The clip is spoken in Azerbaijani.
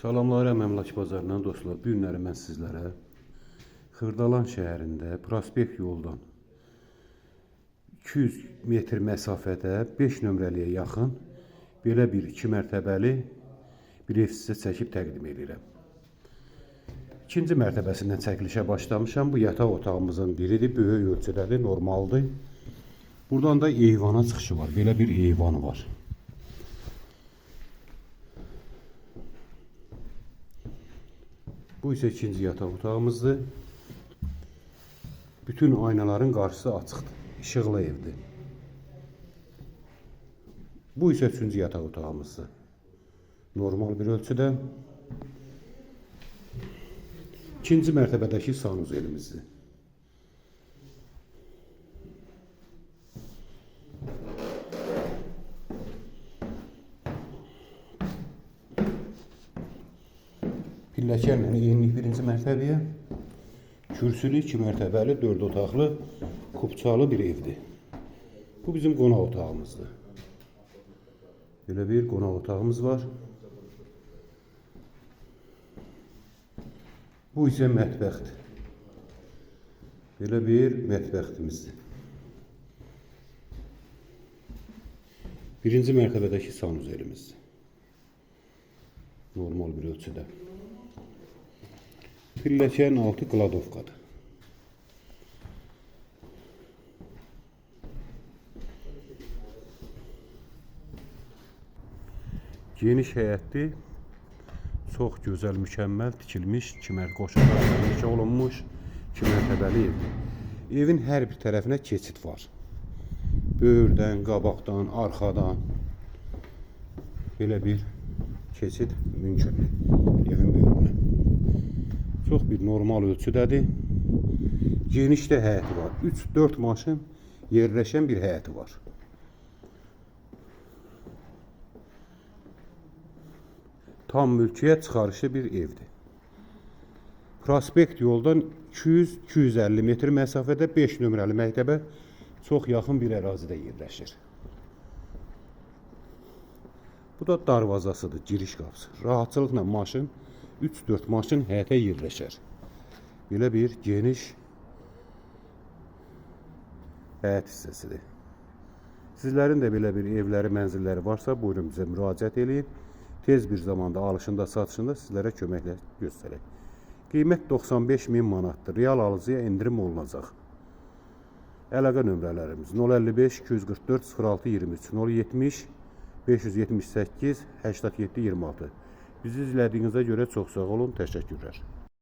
Salamlar Əmlak bazarından dostlar. Bu günləri mən sizlərə Xırdalan şəhərində prospekt yoldan 200 metr məsafədə 5 nömrəliyə yaxın belə bir 2 mərtəbəli bir ev sizə çəkib təqdim edirəm. İkinci mərtəbəsindən çəkilişə başlamışam. Bu yataq otağımızın biridir. Böyük ölçüdədir, normaldır. Buradan da eyvana çıxışı var. Belə bir eyvanı var. Bu ise ikinci yataq otağımızdır. Bütün aynaların qarşısı açıqdır. İşıqlı evdir. Bu ise üçüncü yataq otağımızdır. Normal bir ölçüdə. İkinci mərtəbədəki sanuzelimizdir. Pilləkənlə enlik birinci mərtəbəyə, kürsülü 2 mərtəbəli 4 otaqlı kubçalı bir evdir. Bu bizim qonaq otağımızdır. Belə bir qonaq otağımız var. Bu isə mətbəxdir. Belə bir mətbəxtimizdir. Birinci mərtəbədəki sanuzelimizdir. Normal bir ölçüdə. Pilləkənin altı qladovkadır. Geniş həyətli, çox gözəl, mükəmməl tikilmiş, qoşalarla olunmuş 2 mərtəbəli evdir. Evin hər bir tərəfinə keçid var. Böyürdən, qabaqdan, arxadan belə bir keçid mümkündür evin böyrünə. Çox bir normal ölçüdədir. Genişdə həyəti var. 3-4 maşın yerləşən bir həyəti var. Tam mülkiyyət çıxarışı bir evdir. Prospekt yoldan 200-250 metr məsafədə 5 nömrəli məktəbə çox yaxın bir ərazidə yerləşir. Bu da darvazasıdır, giriş qapısı. Rahatçılıqla maşın 3-4 maşın həyətə yerləşər. Belə bir geniş həyət hissəsidir. Sizlərin də belə bir evləri, mənzilləri varsa, buyurun bizə müraciət edin. Tez bir zamanda alışında, satışında sizlərə köməklə göstərək. Qiymət 95.000 manatdır. Real alıcıya endirim olunacaq. Əlaqə nömrələrimiz 055 244 06 23 070 578 87 26. Bizi izlədiyinizə görə çox sağ olun, təşəkkürlər.